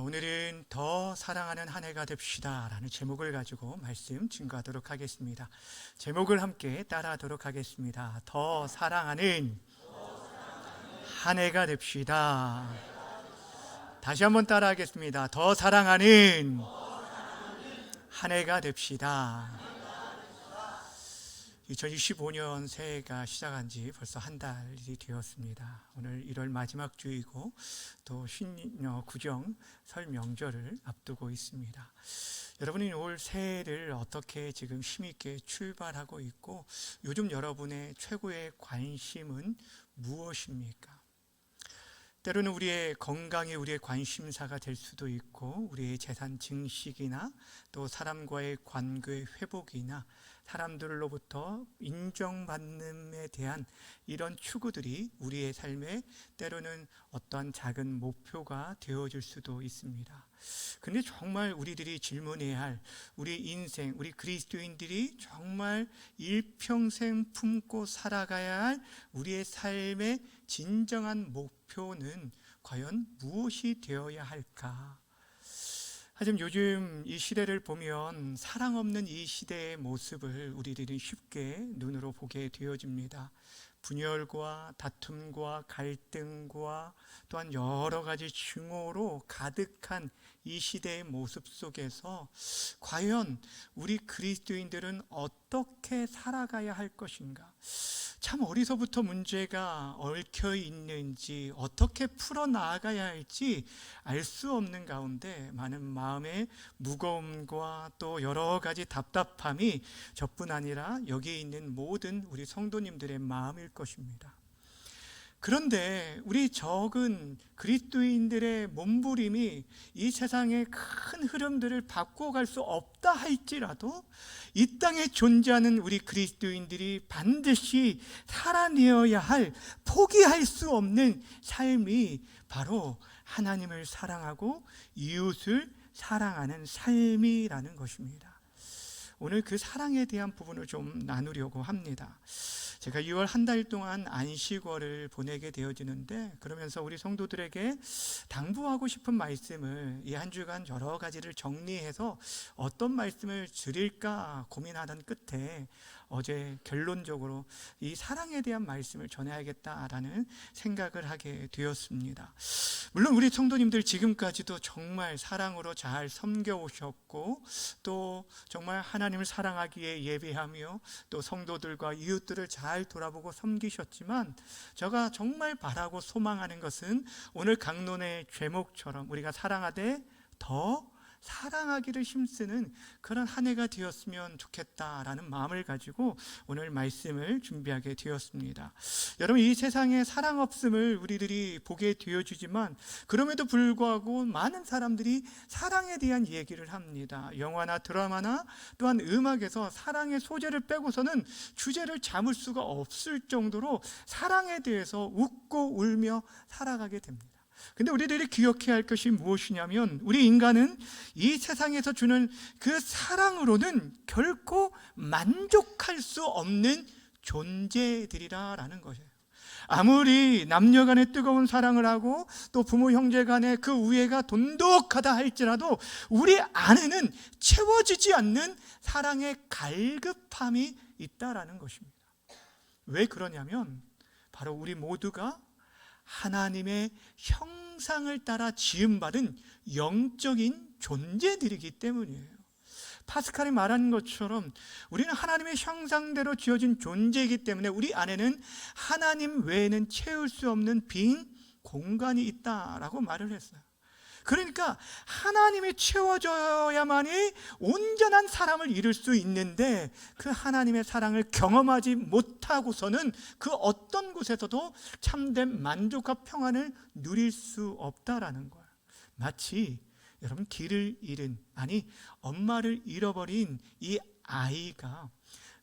오늘은 더 사랑하는 한 해가 됩시다 라는 제목을 가지고 말씀 증거하도록 하겠습니다. 제목을 함께 따라하도록 하겠습니다. 더 사랑하는 한 해가 됩시다. 다시 한번 따라하겠습니다. 더 사랑하는 한 해가 됩시다. 2025년 새해가 시작한 지 벌써 한 달이 되었습니다. 오늘 1월 마지막 주이고 또 신년 구정 설 명절을 앞두고 있습니다. 여러분이 올 새해를 어떻게 지금 힘있게 출발하고 있고 요즘 여러분의 최고의 관심은 무엇입니까? 때로는 우리의 건강이 우리의 관심사가 될 수도 있고 우리의 재산 증식이나 또 사람과의 관계의 회복이나 사람들로부터 인정받음에 대한 이런 추구들이 우리의 삶에 때로는 어떠한 작은 목표가 되어질 수도 있습니다. 근데 정말 우리들이 질문해야 할 우리 인생, 우리 그리스도인들이 정말 일평생 품고 살아가야 할 우리의 삶의 진정한 목표는 과연 무엇이 되어야 할까? 하지만 요즘 이 시대를 보면 사랑 없는 이 시대의 모습을 우리들이 쉽게 눈으로 보게 되어집니다. 분열과 다툼과 갈등과 또한 여러 가지 증오로 가득한 이 시대의 모습 속에서 과연 우리 그리스도인들은 어떻게 살아가야 할 것인가? 참 어디서부터 문제가 얽혀 있는지 어떻게 풀어나가야 할지 알 수 없는 가운데 많은 마음의 무거움과 또 여러 가지 답답함이 저뿐 아니라 여기에 있는 모든 우리 성도님들의 마음일 것입니다. 그런데 우리 적은 그리스도인들의 몸부림이 이 세상의 큰 흐름들을 바꿔갈 수 없다 할지라도 이 땅에 존재하는 우리 그리스도인들이 반드시 살아내어야 할 포기할 수 없는 삶이 바로 하나님을 사랑하고 이웃을 사랑하는 삶이라는 것입니다. 오늘 그 사랑에 대한 부분을 좀 나누려고 합니다. 제가 6월 한 달 동안 안식월을 보내게 되어지는데 그러면서 우리 성도들에게 당부하고 싶은 말씀을 이 한 주간 여러 가지를 정리해서 어떤 말씀을 드릴까 고민하던 끝에 어제 결론적으로 이 사랑에 대한 말씀을 전해야겠다라는 생각을 하게 되었습니다. 물론 우리 성도님들 지금까지도 정말 사랑으로 잘 섬겨오셨고 또 정말 하나님을 사랑하기에 예배하며 또 성도들과 이웃들을 잘 돌아보고 섬기셨지만 제가 정말 바라고 소망하는 것은 오늘 강론의 제목처럼 우리가 사랑하되 더 사랑하기를 힘쓰는 그런 한 해가 되었으면 좋겠다라는 마음을 가지고 오늘 말씀을 준비하게 되었습니다. 여러분, 이 세상에 사랑 없음을 우리들이 보게 되어주지만 그럼에도 불구하고 많은 사람들이 사랑에 대한 얘기를 합니다. 영화나 드라마나 또한 음악에서 사랑의 소재를 빼고서는 주제를 잡을 수가 없을 정도로 사랑에 대해서 웃고 울며 살아가게 됩니다. 근데 우리들이 기억해야 할 것이 무엇이냐면 우리 인간은 이 세상에서 주는 그 사랑으로는 결코 만족할 수 없는 존재들이라는 것이에요. 아무리 남녀 간에 뜨거운 사랑을 하고 또 부모 형제 간에 그 우애가 돈독하다 할지라도 우리 안에는 채워지지 않는 사랑의 갈급함이 있다라는 것입니다. 왜 그러냐면 바로 우리 모두가 하나님의 형상을 따라 지음받은 영적인 존재들이기 때문이에요. 파스칼이 말한 것처럼 우리는 하나님의 형상대로 지어진 존재이기 때문에 우리 안에는 하나님 외에는 채울 수 없는 빈 공간이 있다라고 말을 했어요. 그러니까 하나님이 채워져야만이 온전한 사람을 이룰 수 있는데 그 하나님의 사랑을 경험하지 못하고서는 그 어떤 곳에서도 참된 만족과 평안을 누릴 수 없다라는 거예요. 마치 여러분 길을 잃은 엄마를 잃어버린 이 아이가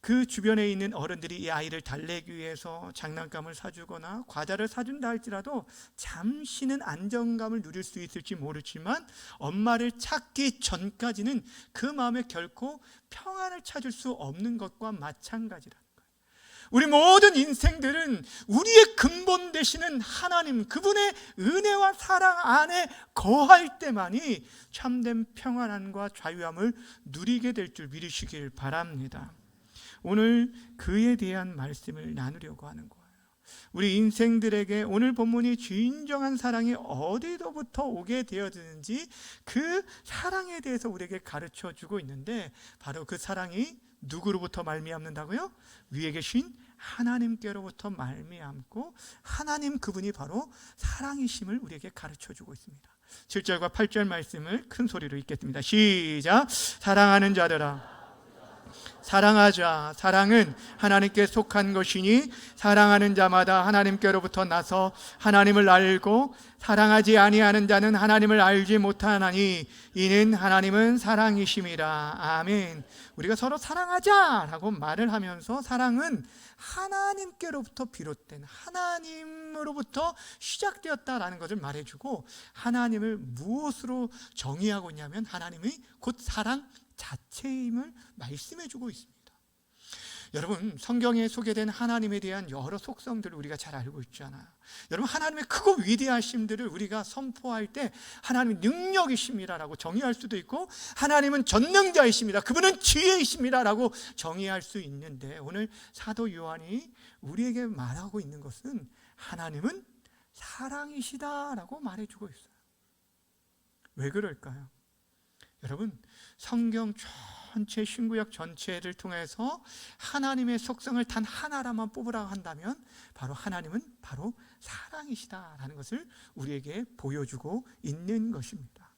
그 주변에 있는 어른들이 이 아이를 달래기 위해서 장난감을 사주거나 과자를 사준다 할지라도 잠시는 안정감을 누릴 수 있을지 모르지만 엄마를 찾기 전까지는 그 마음에 결코 평안을 찾을 수 없는 것과 마찬가지라는 거예요. 우리 모든 인생들은 우리의 근본 되시는 하나님, 그분의 은혜와 사랑 안에 거할 때만이 참된 평안함과 자유함을 누리게 될 줄 믿으시길 바랍니다. 오늘 그에 대한 말씀을 나누려고 하는 거예요. 우리 인생들에게 오늘 본문이 진정한 사랑이 어디로부터 오게 되어지는지 그 사랑에 대해서 우리에게 가르쳐 주고 있는데, 바로 그 사랑이 누구로부터 말미암는다고요? 위에 계신 하나님께로부터 말미암고, 하나님 그분이 바로 사랑이심을 우리에게 가르쳐 주고 있습니다. 7절과 8절 말씀을 큰 소리로 읽겠습니다. 시작. 사랑하는 자들아 사랑하자. 사랑은 하나님께 속한 것이니 사랑하는 자마다 하나님께로부터 나서 하나님을 알고, 사랑하지 아니하는 자는 하나님을 알지 못하나니 이는 하나님은 사랑이심이라. 아멘. 우리가 서로 사랑하자라고 말을 하면서, 사랑은 하나님께로부터 비롯된, 하나님으로부터 시작되었다라는 것을 말해주고, 하나님을 무엇으로 정의하고 있냐면 하나님이 곧 사랑 자체임을 말씀해주고 있습니다. 여러분, 성경에 소개된 하나님에 대한 여러 속성들을 우리가 잘 알고 있잖아요. 여러분, 하나님의 크고 위대하심들을 우리가 선포할 때 하나님의 능력이십니다라고 정의할 수도 있고, 하나님은 전능자이십니다, 그분은 지혜이십니다라고 정의할 수 있는데, 오늘 사도 요한이 우리에게 말하고 있는 것은 하나님은 사랑이시다라고 말해주고 있어요. 왜 그럴까요? 여러분, 성경 전체, 신구약 전체를 통해서 하나님의 속성을 단 하나라만 뽑으라고 한다면 바로 하나님은 바로 사랑이시다라는 것을 우리에게 보여주고 있는 것입니다.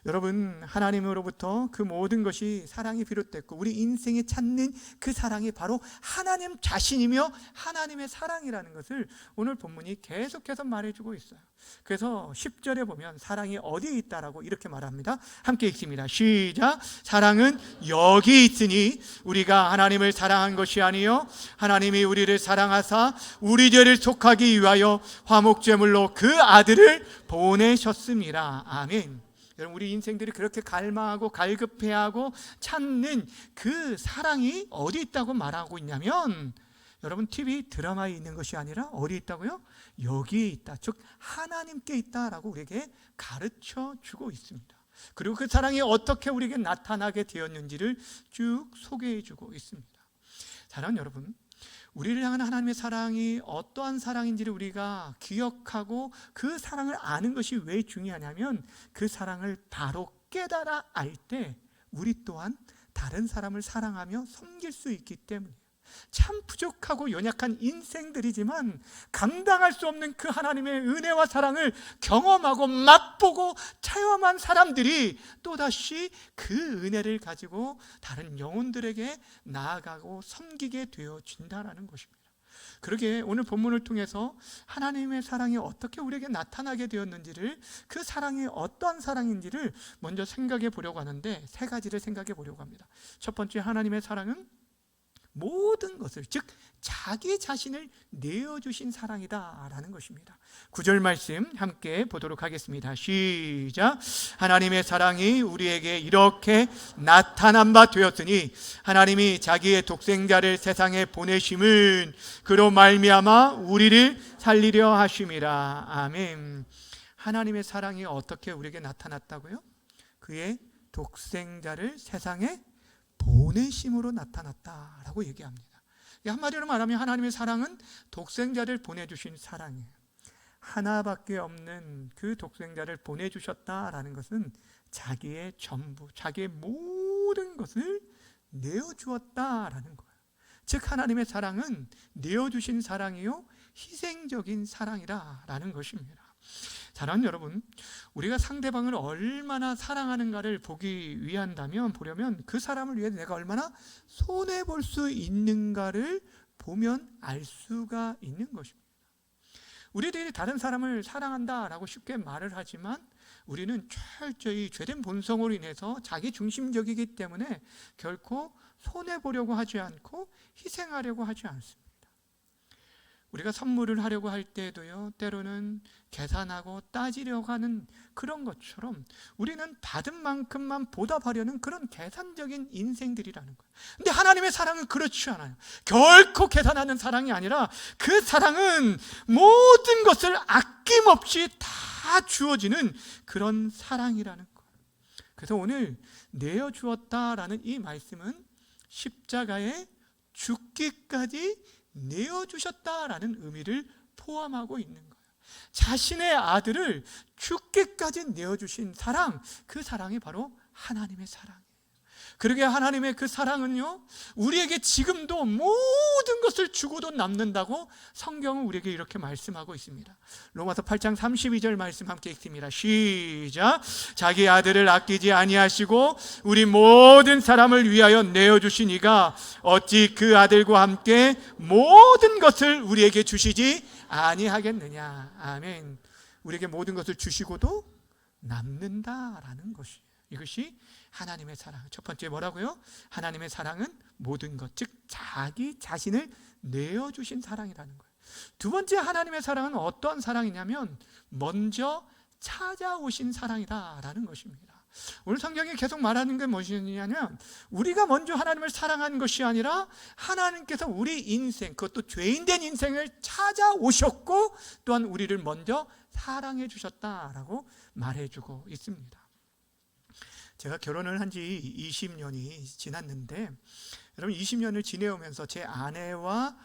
여러분, 하나님으로부터 그 모든 것이 사랑이 비롯됐고, 우리 인생에 찾는 그 사랑이 바로 하나님 자신이며 하나님의 사랑이라는 것을 오늘 본문이 계속해서 말해주고 있어요. 그래서 10절에 보면 사랑이 어디에 있다라고 이렇게 말합니다. 함께 읽습니다. 시작. 사랑은 여기 있으니 우리가 하나님을 사랑한 것이 아니요 하나님이 우리를 사랑하사 우리 죄를 속하기 위하여 화목제물로 그 아들을 보내셨습니다. 아멘. 여러분, 우리 인생들이 그렇게 갈망하고 갈급해하고 찾는 그 사랑이 어디 있다고 말하고 있냐면, 여러분, TV 드라마에 있는 것이 아니라 어디에 있다고요? 여기에 있다, 즉 하나님께 있다라고 우리에게 가르쳐 주고 있습니다. 그리고 그 사랑이 어떻게 우리에게 나타나게 되었는지를 쭉 소개해 주고 있습니다. 사랑하는 여러분, 우리를 향한 하나님의 사랑이 어떠한 사랑인지를 우리가 기억하고 그 사랑을 아는 것이 왜 중요하냐면, 그 사랑을 바로 깨달아 알 때 우리 또한 다른 사람을 사랑하며 섬길 수 있기 때문이에요. 참 부족하고 연약한 인생들이지만 감당할 수 없는 그 하나님의 은혜와 사랑을 경험하고 맛보고 체험한 사람들이 또다시 그 은혜를 가지고 다른 영혼들에게 나아가고 섬기게 되어진다는 것입니다. 그러게 오늘 본문을 통해서 하나님의 사랑이 어떻게 우리에게 나타나게 되었는지를, 그 사랑이 어떠한 사랑인지를 먼저 생각해 보려고 하는데, 세 가지를 생각해 보려고 합니다. 첫 번째, 하나님의 사랑은 모든 것을, 즉 자기 자신을 내어주신 사랑이다라는 것입니다. 9절 말씀 함께 보도록 하겠습니다. 시작. 하나님의 사랑이 우리에게 이렇게 나타난 바 되었으니 하나님이 자기의 독생자를 세상에 보내심은 그로 말미암아 우리를 살리려 하심이라. 아멘. 하나님의 사랑이 어떻게 우리에게 나타났다고요? 그의 독생자를 세상에 보내심으로 나타났다라고 얘기합니다. 한마디로 말하면 하나님의 사랑은 독생자를 보내주신 사랑이에요. 하나밖에 없는 그 독생자를 보내주셨다라는 것은 자기의 전부, 자기의 모든 것을 내어주었다라는 거예요. 즉 하나님의 사랑은 내어주신 사랑이요 희생적인 사랑이라는 것입니다. 사랑하는 여러분, 우리가 상대방을 얼마나 사랑하는가를 보려면 그 사람을 위해 내가 얼마나 손해볼 수 있는가를 보면 알 수가 있는 것입니다. 우리들이 다른 사람을 사랑한다라고 쉽게 말을 하지만, 우리는 철저히 죄된 본성으로 인해서 자기 중심적이기 때문에 결코 손해보려고 하지 않고 희생하려고 하지 않습니다. 우리가 선물을 하려고 할 때도요, 때로는 계산하고 따지려고 하는 그런 것처럼 우리는 받은 만큼만 보답하려는 그런 계산적인 인생들이라는 거예요. 근데 하나님의 사랑은 그렇지 않아요. 결코 계산하는 사랑이 아니라 그 사랑은 모든 것을 아낌없이 다 주어지는 그런 사랑이라는 거예요. 그래서 오늘 내어주었다라는 이 말씀은 십자가에 죽기까지 내어주셨다라는 의미를 포함하고 있는 거예요. 자신의 아들을 죽기까지 내어주신 사랑, 그 사랑이 바로 하나님의 사랑이에요. 그러게 하나님의 그 사랑은요, 우리에게 지금도 모든 것을 주고도 남는다고 성경은 우리에게 이렇게 말씀하고 있습니다. 로마서 8장 32절 말씀 함께 읽습니다. 시작. 자기 아들을 아끼지 아니하시고 우리 모든 사람을 위하여 내어주신 이가 어찌 그 아들과 함께 모든 것을 우리에게 주시지 아니하겠느냐. 아멘. 우리에게 모든 것을 주시고도 남는다라는 것이에요. 이것이 하나님의 사랑. 첫 번째 뭐라고요? 하나님의 사랑은 모든 것, 즉 자기 자신을 내어주신 사랑이라는 거예요. 두 번째 하나님의 사랑은 어떠한 사랑이냐면 먼저 찾아오신 사랑이다라는 것입니다. 오늘 성경이 계속 말하는 게 무엇이냐면 우리가 먼저 하나님을 사랑한 것이 아니라 하나님께서 우리 인생, 그것도 죄인된 인생을 찾아오셨고 또한 우리를 먼저 사랑해 주셨다라고 말해주고 있습니다. 제가 결혼을 한 지 20년이 지났는데 여러분 20년을 지내오면서 제 아내와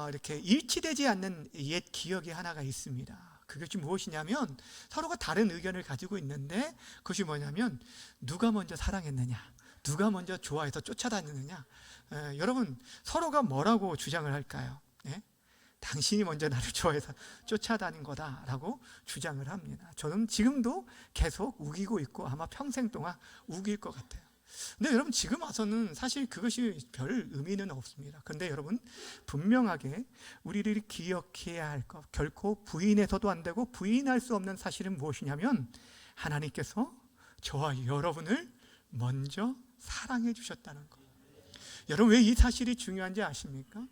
이렇게 일치되지 않는 옛 기억이 하나가 있습니다. 그것이 무엇이냐면 서로가 다른 의견을 가지고 있는데 그것이 뭐냐면 누가 먼저 사랑했느냐, 누가 먼저 좋아해서 쫓아다녔느냐. 여러분 서로가 뭐라고 주장을 할까요? 당신이 먼저 나를 좋아해서 쫓아다닌 거다라고 주장을 합니다. 저는 지금도 계속 우기고 있고 아마 평생 동안 우길 것 같아요. 근데 여러분 지금 와서는 사실 그것이 별 의미는 없습니다. 그런데 여러분 분명하게 우리를 기억해야 할 것, 결코 부인해서도 안 되고 부인할 수 없는 사실은 무엇이냐면 하나님께서 저와 여러분을 먼저 사랑해 주셨다는 것. 여러분 왜 이 사실이 중요한지 아십니까?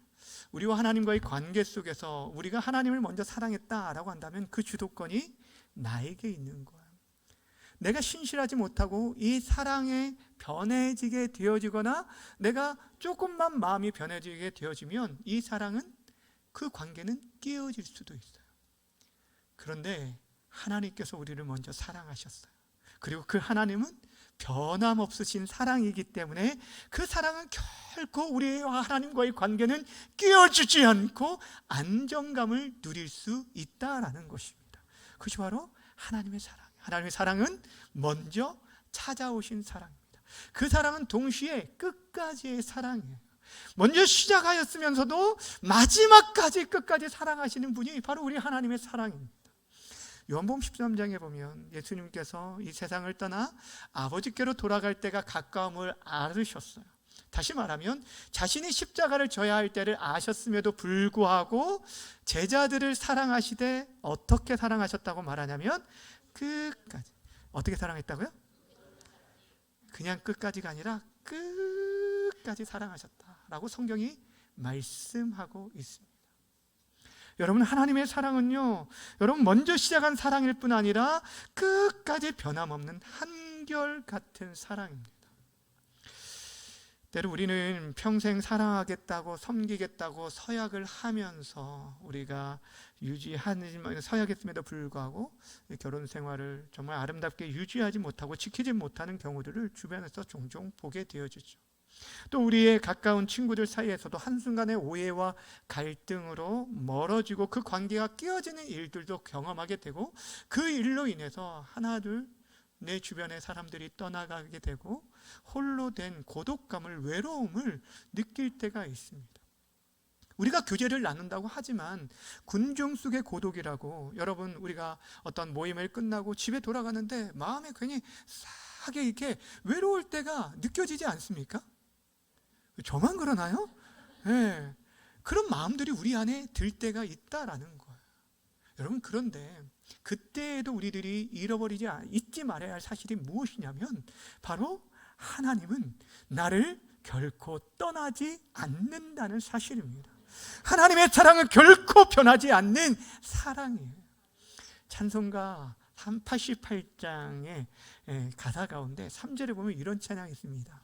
우리와 하나님과의 관계 속에서 우리가 하나님을 먼저 사랑했다라고 한다면 그 주도권이 나에게 있는 거예요. 내가 신실하지 못하고 이 사랑에 변해지게 되어지거나 내가 조금만 마음이 변해지게 되어지면 이 사랑은, 그 관계는 깨어질 수도 있어요. 그런데 하나님께서 우리를 먼저 사랑하셨어요. 그리고 그 하나님은 변함없으신 사랑이기 때문에 그 사랑은 결코 우리와 하나님과의 관계는 깨어지지 않고 안정감을 누릴 수 있다라는 것입니다. 그것이 바로 하나님의 사랑. 하나님의 사랑은 먼저 찾아오신 사랑입니다. 그 사랑은 동시에 끝까지의 사랑이에요. 먼저 시작하였으면서도 마지막까지 끝까지 사랑하시는 분이 바로 우리 하나님의 사랑입니다. 요한복음 13장에 보면 예수님께서 이 세상을 떠나 아버지께로 돌아갈 때가 가까움을 알으셨어요. 다시 말하면 자신이 십자가를 져야 할 때를 아셨음에도 불구하고 제자들을 사랑하시되 어떻게 사랑하셨다고 말하냐면 끝까지. 어떻게 사랑했다고요? 그냥 끝까지가 아니라 끝까지 사랑하셨다라고 성경이 말씀하고 있습니다. 여러분 하나님의 사랑은요, 여러분 먼저 시작한 사랑일 뿐 아니라 끝까지 변함없는 한결같은 사랑입니다. 때로 우리는 평생 사랑하겠다고 섬기겠다고 서약을 하면서 우리가 서약했음에도 불구하고 결혼 생활을 정말 아름답게 유지하지 못하고 지키지 못하는 경우들을 주변에서 종종 보게 되어지죠. 또 우리의 가까운 친구들 사이에서도 한순간의 오해와 갈등으로 멀어지고 그 관계가 깨어지는 일들도 경험하게 되고 그 일로 인해서 하나 둘 내 주변의 사람들이 떠나가게 되고 홀로 된 고독감을, 외로움을 느낄 때가 있습니다. 우리가 교제를 나눈다고 하지만 군중 속의 고독이라고, 여러분 우리가 어떤 모임을 끝나고 집에 돌아가는데 마음에 괜히 싸하게 이렇게 외로울 때가 느껴지지 않습니까? 저만 그러나요? 네. 그런 마음들이 우리 안에 들 때가 있다라는 거예요. 여러분 그런데 그때에도 우리들이 잊지 말아야 할 사실이 무엇이냐면 바로 하나님은 나를 결코 떠나지 않는다는 사실입니다. 하나님의 사랑은 결코 변하지 않는 사랑이에요. 찬송가 88장의 가사 가운데 3절에 보면 이런 찬양이 있습니다.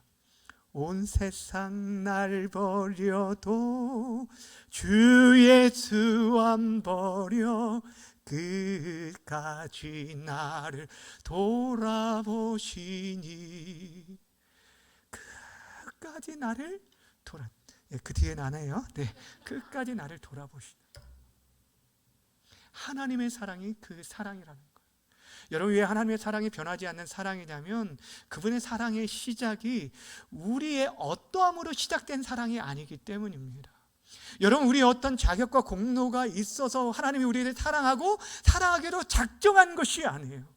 온 세상 날 버려도 주 예수 안 버려 끝까지 나를 돌아보시니. 끝까지 나를 그 뒤엔 안 해요. 네, 끝까지 나를 돌아보시니. 하나님의 사랑이 그 사랑이라는 거예요. 여러분, 왜 하나님의 사랑이 변하지 않는 사랑이냐면 그분의 사랑의 시작이 우리의 어떠함으로 시작된 사랑이 아니기 때문입니다. 여러분, 우리의 어떤 자격과 공로가 있어서 하나님이 우리를 사랑하고 사랑하기로 작정한 것이 아니에요.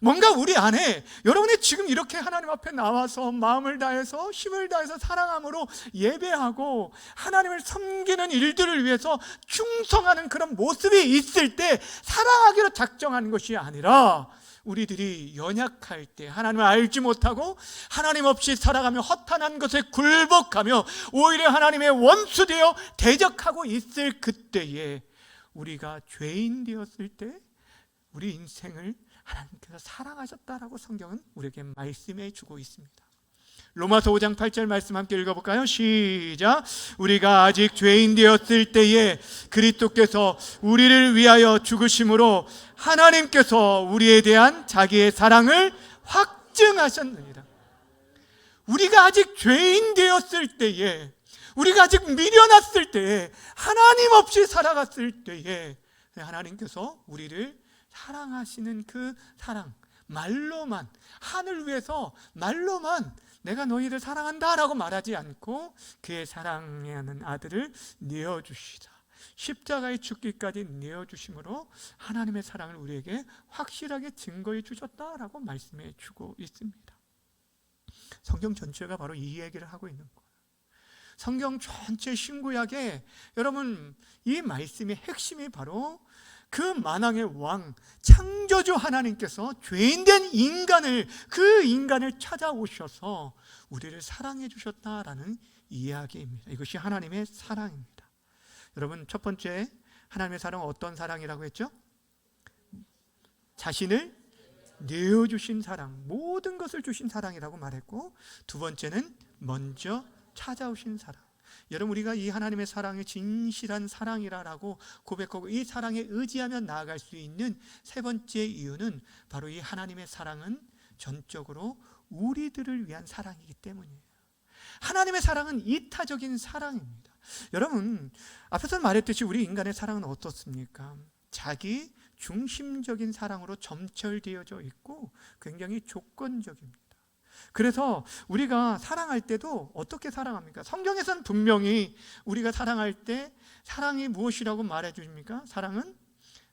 뭔가 우리 안에, 여러분이 지금 이렇게 하나님 앞에 나와서 마음을 다해서 힘을 다해서 사랑함으로 예배하고 하나님을 섬기는 일들을 위해서 충성하는 그런 모습이 있을 때 사랑하기로 작정한 것이 아니라, 우리들이 연약할 때, 하나님을 알지 못하고 하나님 없이 살아가며 허탄한 것에 굴복하며 오히려 하나님의 원수 되어 대적하고 있을 그때에, 우리가 죄인 되었을 때 우리 인생을 하나님께서 사랑하셨다라고 성경은 우리에게 말씀해 주고 있습니다. 로마서 5장 8절 말씀 함께 읽어볼까요? 시작. 우리가 아직 죄인 되었을 때에 그리스도께서 우리를 위하여 죽으심으로 하나님께서 우리에 대한 자기의 사랑을 확증하셨느니라. 우리가 아직 죄인 되었을 때에, 우리가 아직 미련했을 때에, 하나님 없이 살아갔을 때에 하나님께서 우리를 사랑하시는 그 사랑, 말로만, 하늘 위에서 말로만 내가 너희를 사랑한다 라고 말하지 않고 그의 사랑하는 아들을 내어주시다, 십자가에 죽기까지 내어주심으로 하나님의 사랑을 우리에게 확실하게 증거해 주셨다라고 말씀해 주고 있습니다. 성경 전체가 바로 이 얘기를 하고 있는 거예요. 성경 전체 신구약에 여러분, 이 말씀의 핵심이 바로 그 만왕의 왕 창조주 하나님께서 죄인된 인간을, 그 인간을 찾아오셔서 우리를 사랑해 주셨다라는 이야기입니다. 이것이 하나님의 사랑입니다. 여러분, 첫 번째 하나님의 사랑은 어떤 사랑이라고 했죠? 자신을 내어주신 사랑, 모든 것을 주신 사랑이라고 말했고, 두 번째는 먼저 찾아오신 사랑. 여러분, 우리가 이 하나님의 사랑이 진실한 사랑이라고 고백하고 이 사랑에 의지하며 나아갈 수 있는 세 번째 이유는 바로 이 하나님의 사랑은 전적으로 우리들을 위한 사랑이기 때문이에요. 하나님의 사랑은 이타적인 사랑입니다. 여러분, 앞에서 말했듯이 우리 인간의 사랑은 어떻습니까? 자기 중심적인 사랑으로 점철되어져 있고 굉장히 조건적입니다. 그래서 우리가 사랑할 때도 어떻게 사랑합니까? 성경에서는 분명히 우리가 사랑할 때 사랑이 무엇이라고 말해 주십니까? 사랑은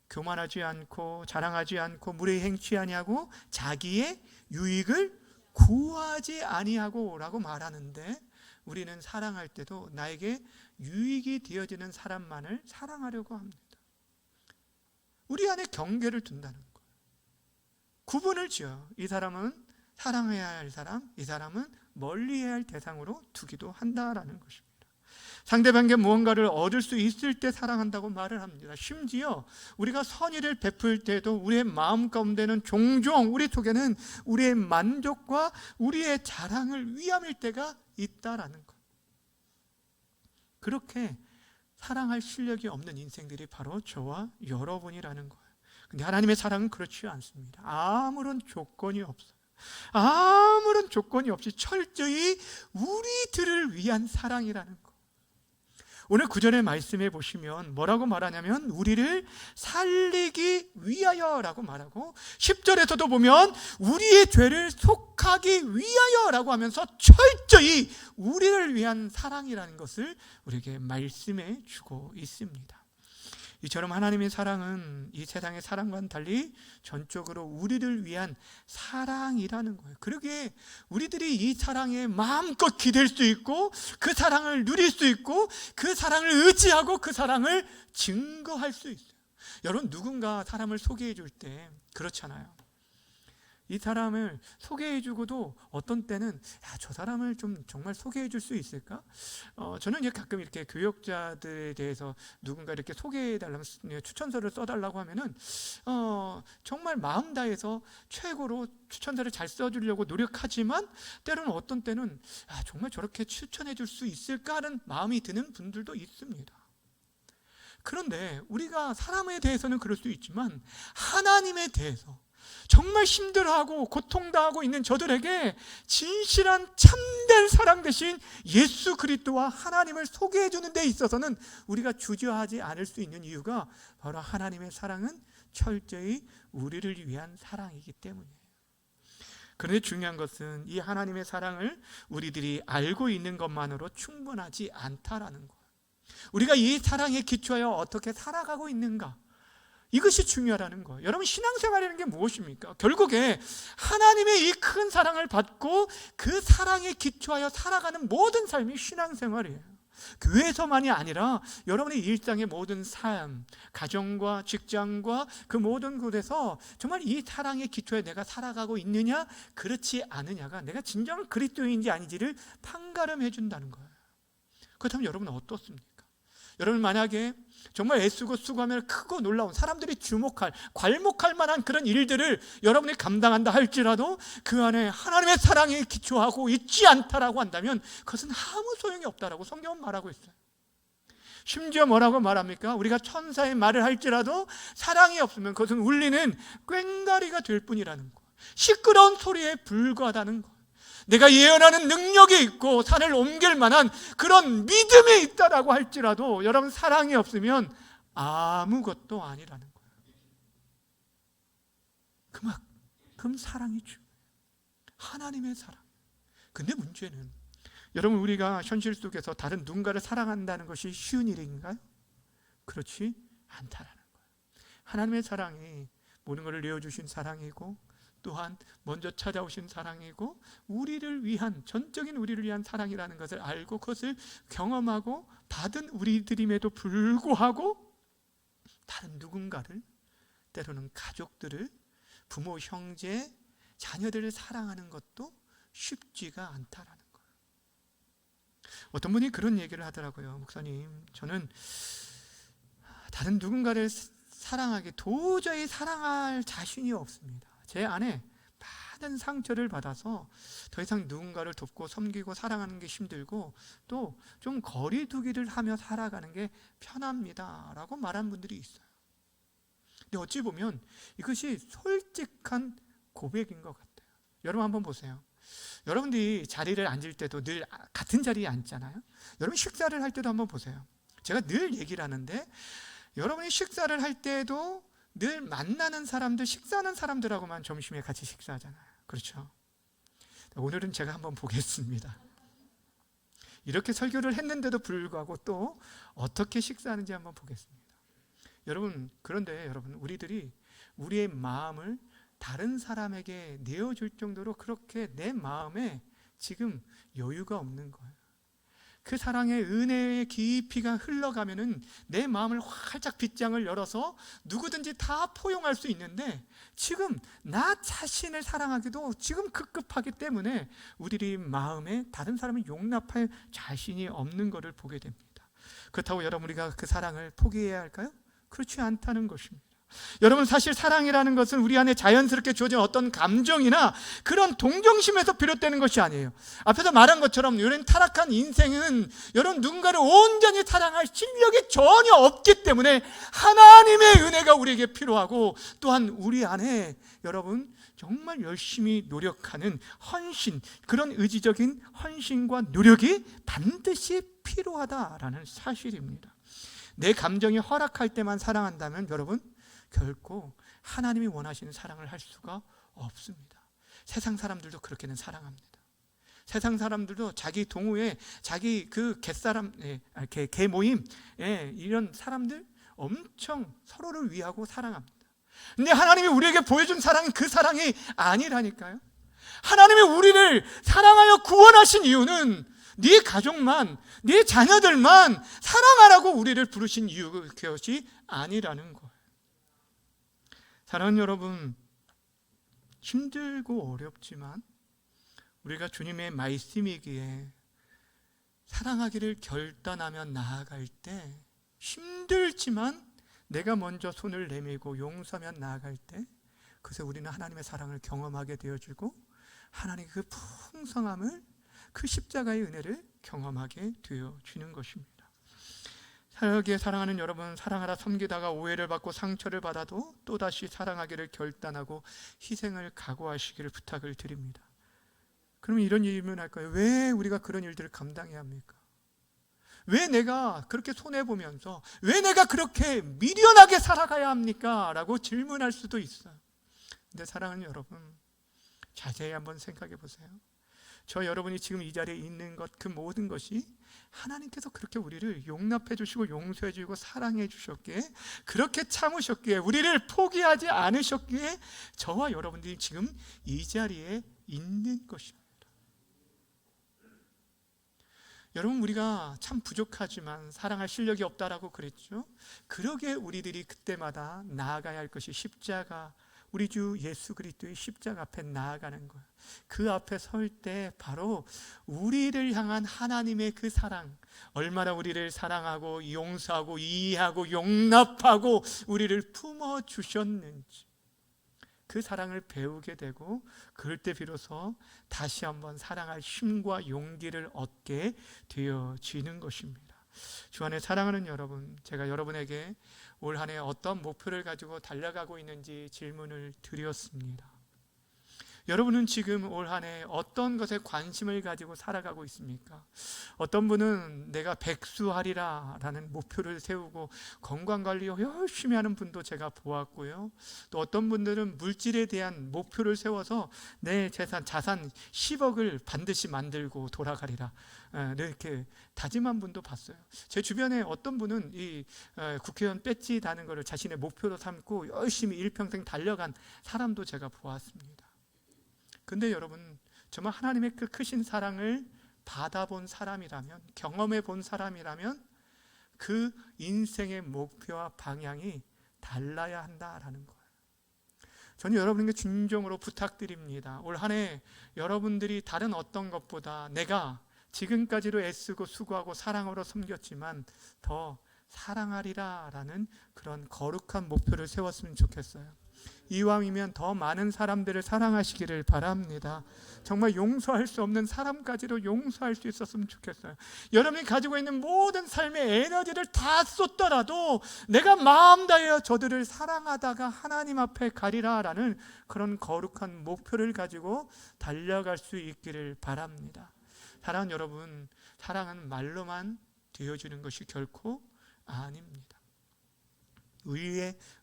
교만하지 않고 자랑하지 않고 무례히 행치 아니하고 자기의 유익을 구하지 아니하고 라고 말하는데, 우리는 사랑할 때도 나에게 유익이 되어지는 사람만을 사랑하려고 합니다. 우리 안에 경계를 둔다는 거예요. 구분을 지어요. 이 사람은 사랑해야 할 사람, 이 사람은 멀리해야 할 대상으로 두기도 한다라는 것입니다. 상대방에게 무언가를 얻을 수 있을 때 사랑한다고 말을 합니다. 심지어 우리가 선의를 베풀 때도 우리의 마음 가운데는 종종 우리 속에는 우리의 만족과 우리의 자랑을 위함일 때가 있다라는 것. 그렇게 사랑할 실력이 없는 인생들이 바로 저와 여러분이라는 거예요. 근데 하나님의 사랑은 그렇지 않습니다. 아무런 조건이 없어요. 아무런 조건이 없이 철저히 우리들을 위한 사랑이라는 거. 오늘 9절의 말씀에 보시면 뭐라고 말하냐면 우리를 살리기 위하여라고 말하고, 10절에서도 보면 우리의 죄를 속하기 위하여라고 하면서 철저히 우리를 위한 사랑이라는 것을 우리에게 말씀해 주고 있습니다. 이처럼 하나님의 사랑은 이 세상의 사랑과는 달리 전적으로 우리를 위한 사랑이라는 거예요. 그러기에 우리들이 이 사랑에 마음껏 기댈 수 있고 그 사랑을 누릴 수 있고 그 사랑을 의지하고 그 사랑을 증거할 수 있어요. 여러분, 누군가 사람을 소개해 줄 때 그렇잖아요. 이 사람을 소개해주고도 어떤 때는 저 사람을 좀 정말 소개해줄 수 있을까? 저는 이제 가끔 이렇게 교역자들에 대해서 누군가 이렇게 소개해달라고 추천서를 써달라고 하면은 정말 마음 다해서 최고로 추천서를 잘 써주려고 노력하지만 때로는 어떤 때는 정말 저렇게 추천해줄 수 있을까 하는 마음이 드는 분들도 있습니다. 그런데 우리가 사람에 대해서는 그럴 수 있지만 하나님에 대해서 정말 힘들어하고 고통당하고 있는 저들에게 진실한 참된 사랑 대신 예수 그리스도와 하나님을 소개해 주는 데 있어서는 우리가 주저하지 않을 수 있는 이유가 바로 하나님의 사랑은 철저히 우리를 위한 사랑이기 때문이에요. 그런데 중요한 것은 이 하나님의 사랑을 우리들이 알고 있는 것만으로 충분하지 않다라는 거예요. 우리가 이 사랑에 기초하여 어떻게 살아가고 있는가, 이것이 중요하다는 거예요. 여러분, 신앙생활이라는 게 무엇입니까? 결국에 하나님의 이 큰 사랑을 받고 그 사랑에 기초하여 살아가는 모든 삶이 신앙생활이에요. 교회에서만이 아니라 여러분의 일상의 모든 삶, 가정과 직장과 그 모든 곳에서 정말 이 사랑에 기초해 내가 살아가고 있느냐 그렇지 않느냐가 내가 진정한 그리스도인인지 아닌지를 판가름해 준다는 거예요. 그렇다면 여러분은 어떻습니까? 여러분, 만약에 정말 애쓰고 수고하면 크고 놀라운, 사람들이 주목할, 괄목할 만한 그런 일들을 여러분이 감당한다 할지라도 그 안에 하나님의 사랑에 기초하고 있지 않다라고 한다면 그것은 아무 소용이 없다라고 성경은 말하고 있어요. 심지어 뭐라고 말합니까? 우리가 천사의 말을 할지라도 사랑이 없으면 그것은 울리는 꽹과리가 될 뿐이라는 거, 시끄러운 소리에 불과하다는 거. 내가 예언하는 능력이 있고 산을 옮길 만한 그런 믿음이 있다라고 할지라도 여러분, 사랑이 없으면 아무것도 아니라는 거예요. 그만큼 사랑이 중요해요. 하나님의 사랑. 근데 문제는 여러분, 우리가 현실 속에서 다른 누군가를 사랑한다는 것이 쉬운 일인가요? 그렇지 않다라는 거예요. 하나님의 사랑이 모든 것을 내어주신 사랑이고 또한 먼저 찾아오신 사랑이고 우리를 위한, 전적인 우리를 위한 사랑이라는 것을 알고 그것을 경험하고 받은 우리들임에도 불구하고 다른 누군가를, 때로는 가족들을, 부모, 형제, 자녀들을 사랑하는 것도 쉽지가 않다라는 거예요. 어떤 분이 그런 얘기를 하더라고요. 목사님, 저는 다른 누군가를 사랑하기, 도저히 사랑할 자신이 없습니다. 제 안에 많은 상처를 받아서 더 이상 누군가를 돕고 섬기고 사랑하는 게 힘들고 또 좀 거리두기를 하며 살아가는 게 편합니다 라고 말한 분들이 있어요. 근데 어찌 보면 이것이 솔직한 고백인 것 같아요. 여러분, 한번 보세요. 여러분들이 자리를 앉을 때도 늘 같은 자리에 앉잖아요. 여러분, 식사를 할 때도 한번 보세요. 제가 늘 얘기를 하는데 여러분이 식사를 할 때도 늘 만나는 사람들, 식사하는 사람들하고만 점심에 같이 식사하잖아요. 그렇죠? 오늘은 제가 한번 보겠습니다. 이렇게 설교를 했는데도 불구하고 또 어떻게 식사하는지 한번 보겠습니다. 여러분, 그런데 여러분, 우리들이 우리의 마음을 다른 사람에게 내어줄 정도로 그렇게 내 마음에 지금 여유가 없는 거예요. 그 사랑의 은혜의 깊이가 흘러가면은 내 마음을 활짝 빗장을 열어서 누구든지 다 포용할 수 있는데 지금 나 자신을 사랑하기도 지금 급급하기 때문에 우리의 마음에 다른 사람을 용납할 자신이 없는 것을 보게 됩니다. 그렇다고 여러분, 우리가 그 사랑을 포기해야 할까요? 그렇지 않다는 것입니다. 여러분, 사실 사랑이라는 것은 우리 안에 자연스럽게 주어진 어떤 감정이나 그런 동정심에서 비롯되는 것이 아니에요. 앞에서 말한 것처럼 이런 타락한 인생은 여러분, 누군가를 온전히 사랑할 실력이 전혀 없기 때문에 하나님의 은혜가 우리에게 필요하고 또한 우리 안에 여러분 정말 열심히 노력하는 헌신, 그런 의지적인 헌신과 노력이 반드시 필요하다라는 사실입니다. 내 감정이 허락할 때만 사랑한다면 여러분, 결코 하나님이 원하시는 사랑을 할 수가 없습니다. 세상 사람들도 그렇게는 사랑합니다. 세상 사람들도 자기 동호회, 자기 그 갯사람, 개 모임, 이런 사람들 엄청 서로를 위하고 사랑합니다. 근데 하나님이 우리에게 보여준 사랑은 그 사랑이 아니라니까요. 하나님이 우리를 사랑하여 구원하신 이유는 네 가족만, 네 자녀들만 사랑하라고 우리를 부르신 이유, 그것이 아니라는 거예요. 사랑하는 여러분, 힘들고 어렵지만 우리가 주님의 말씀이기에 사랑하기를 결단하며 나아갈 때, 힘들지만 내가 먼저 손을 내밀고 용서하며 나아갈 때, 그래서 우리는 하나님의 사랑을 경험하게 되어지고 하나님의 그 풍성함을, 그 십자가의 은혜를 경험하게 되어지는 것입니다. 사랑하기에 사랑하는 여러분, 사랑하다 섬기다가 오해를 받고 상처를 받아도 또다시 사랑하기를 결단하고 희생을 각오하시기를 부탁을 드립니다. 그러면 이런 일이면 할까요? 왜 우리가 그런 일들을 감당해야 합니까? 왜 내가 그렇게 손해보면서 왜 내가 그렇게 미련하게 살아가야 합니까? 라고 질문할 수도 있어요. 근데 사랑하는 여러분, 자세히 한번 생각해 보세요. 저 여러분이 지금 이 자리에 있는 것, 그 모든 것이 하나님께서 그렇게 우리를 용납해 주시고 용서해 주시고 사랑해 주셨기에, 그렇게 참으셨기에, 우리를 포기하지 않으셨기에 저와 여러분들이 지금 이 자리에 있는 것입니다. 여러분, 우리가 참 부족하지만 사랑할 실력이 없다라고 그랬죠. 그러게 우리들이 그때마다 나아가야 할 것이 십자가, 우리 주 예수 그리스도의 십자가 앞에 나아가는 거예요. 그 앞에 설 때 바로 우리를 향한 하나님의 그 사랑, 얼마나 우리를 사랑하고 용서하고 이해하고 용납하고 우리를 품어주셨는지, 그 사랑을 배우게 되고, 그럴 때 비로소 다시 한번 사랑할 힘과 용기를 얻게 되어지는 것입니다. 주 안에 사랑하는 여러분, 제가 여러분에게 올 한 해 어떤 목표를 가지고 달려가고 있는지 질문을 드렸습니다. 여러분은 지금 올 한 해 어떤 것에 관심을 가지고 살아가고 있습니까? 어떤 분은 내가 백수하리라 라는 목표를 세우고 건강관리 열심히 하는 분도 제가 보았고요. 또 어떤 분들은 물질에 대한 목표를 세워서 내 자산 10억을 반드시 만들고 돌아가리라, 이렇게 다짐한 분도 봤어요. 제 주변에 어떤 분은 이 국회의원 배지 다는 것을 자신의 목표로 삼고 열심히 일평생 달려간 사람도 제가 보았습니다. 근데 여러분, 정말 하나님의 그 크신 사랑을 받아본 사람이라면, 경험해 본 사람이라면 그 인생의 목표와 방향이 달라야 한다라는 거예요. 저는 여러분에게 진정으로 부탁드립니다. 올 한 해 여러분들이 다른 어떤 것보다 내가 지금까지로 애쓰고 수고하고 사랑으로 섬겼지만 더 사랑하리라 라는 그런 거룩한 목표를 세웠으면 좋겠어요. 이왕이면 더 많은 사람들을 사랑하시기를 바랍니다. 정말 용서할 수 없는 사람까지도 용서할 수 있었으면 좋겠어요. 여러분이 가지고 있는 모든 삶의 에너지를 다 쏟더라도 내가 마음 다하여 저들을 사랑하다가 하나님 앞에 가리라 라는 그런 거룩한 목표를 가지고 달려갈 수 있기를 바랍니다. 사랑하는 여러분, 사랑은 말로만 되어지는 것이 결코 아닙니다.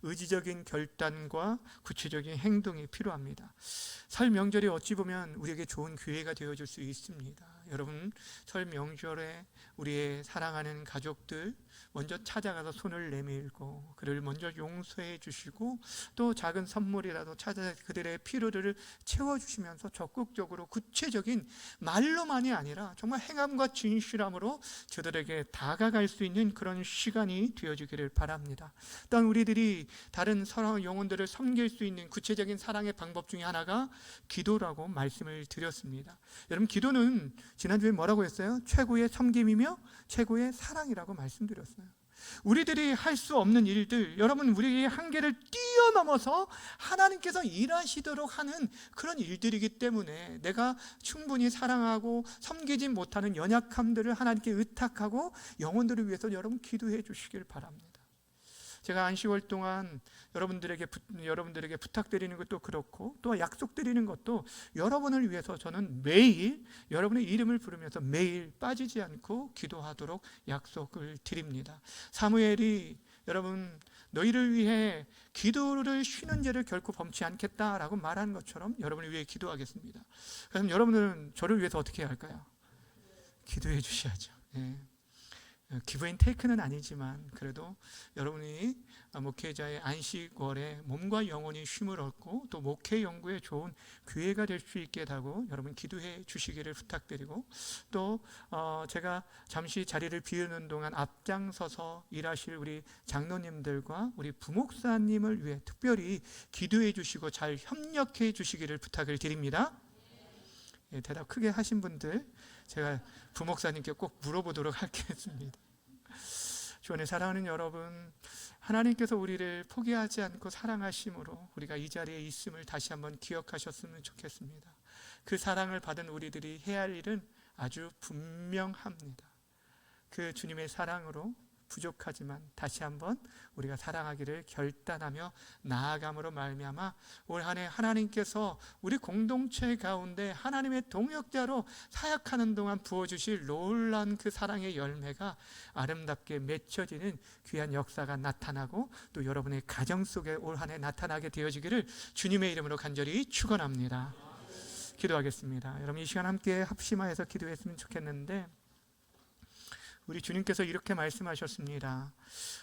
의지적인 결단과 구체적인 행동이 필요합니다. 설 명절이 어찌 보면 우리에게 좋은 기회가 되어줄 수 있습니다. 여러분, 설 명절에 우리의 사랑하는 가족들 먼저 찾아가서 손을 내밀고 그를 먼저 용서해 주시고, 또 작은 선물이라도 찾아 그들의 필요를 채워주시면서 적극적으로 구체적인 말로만이 아니라 정말 행함과 진실함으로 저들에게 다가갈 수 있는 그런 시간이 되어지기를 바랍니다. 또한 우리들이 다른 사랑하는 영혼들을 섬길 수 있는 구체적인 사랑의 방법 중에 하나가 기도라고 말씀을 드렸습니다. 여러분, 기도는 지난주에 뭐라고 했어요? 최고의 섬김이며 최고의 사랑이라고 말씀드렸어요. 우리들이 할 수 없는 일들, 여러분, 우리의 한계를 뛰어넘어서 하나님께서 일하시도록 하는 그런 일들이기 때문에 내가 충분히 사랑하고 섬기지 못하는 연약함들을 하나님께 의탁하고 영혼들을 위해서 여러분 기도해 주시길 바랍니다. 제가 안식월 동안 여러분들에게 부탁드리는 것도 그렇고 또 약속드리는 것도 여러분을 위해서 저는 매일 여러분의 이름을 부르면서 매일 빠지지 않고 기도하도록 약속을 드립니다. 사무엘이 여러분 너희를 위해 기도를 쉬는 죄를 결코 범치 않겠다라고 말한 것처럼 여러분을 위해 기도하겠습니다. 그럼 여러분들은 저를 위해서 어떻게 해야 할까요? 기도해 주셔야죠. 예. 기브앤테이크는 아니지만 그래도 여러분이 목회자의 안식월에 몸과 영혼이 쉼을 얻고 또 목회 연구에 좋은 기회가 될 수 있게 하고 여러분 기도해 주시기를 부탁드리고, 또 제가 잠시 자리를 비우는 동안 앞장서서 일하실 우리 장로님들과 우리 부목사님을 위해 특별히 기도해 주시고 잘 협력해 주시기를 부탁을 드립니다. 예, 대답 크게 하신 분들 제가 부목사님께 꼭 물어보도록 하겠습니다. 주안에 사랑하는 여러분, 하나님께서 우리를 포기하지 않고 사랑하심으로 우리가 이 자리에 있음을 다시 한번 기억하셨으면 좋겠습니다. 그 사랑을 받은 우리들이 해야 할 일은 아주 분명합니다. 그 주님의 사랑으로 부족하지만 다시 한번 우리가 사랑하기를 결단하며 나아감으로 말미암아 올 한 해 하나님께서 우리 공동체 가운데 하나님의 동역자로 사역하는 동안 부어주실 놀라운 그 사랑의 열매가 아름답게 맺혀지는 귀한 역사가 나타나고 또 여러분의 가정 속에 올 한 해 나타나게 되어지기를 주님의 이름으로 간절히 축원합니다. 기도하겠습니다. 여러분 이 시간 함께 합심하여서 기도했으면 좋겠는데, 우리 주님께서 이렇게 말씀하셨습니다.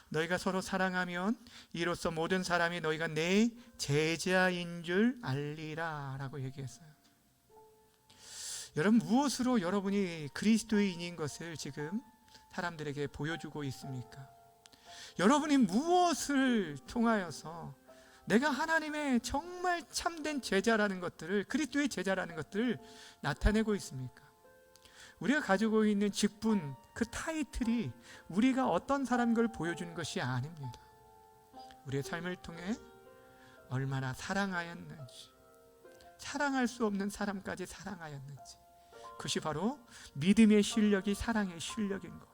너희가 서로 사랑하면 이로써 모든 사람이 너희가 내 제자인 줄 알리라 라고 얘기했어요. 여러분 무엇으로 여러분이 그리스도인인 것을 지금 사람들에게 보여주고 있습니까? 여러분이 무엇을 통하여서 내가 하나님의 정말 참된 제자라는 것들을, 그리스도의 제자라는 것들을 나타내고 있습니까? 우리가 가지고 있는 직분, 그 타이틀이 우리가 어떤 사람인 걸 보여주는 것이 아닙니다. 우리의 삶을 통해 얼마나 사랑하였는지, 사랑할 수 없는 사람까지 사랑하였는지, 그것이 바로 믿음의 실력이 사랑의 실력인 거예요.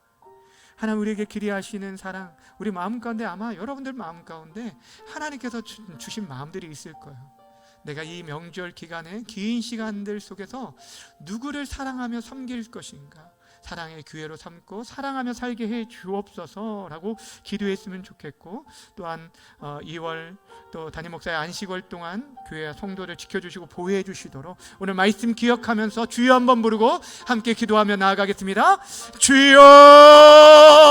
하나님 우리에게 기대하시는 사랑, 우리 마음 가운데, 아마 여러분들 마음 가운데 하나님께서 주신 마음들이 있을 거예요. 내가 이 명절 기간에 긴 시간들 속에서 누구를 사랑하며 섬길 것인가, 사랑의 기회로 삼고 사랑하며 살게 해 주옵소서라고 기도했으면 좋겠고, 또한 2월 또 담임 목사의 안식월 동안 교회와 성도를 지켜주시고 보호해 주시도록 오늘 말씀 기억하면서 주여 한번 부르고 함께 기도하며 나아가겠습니다. 주여!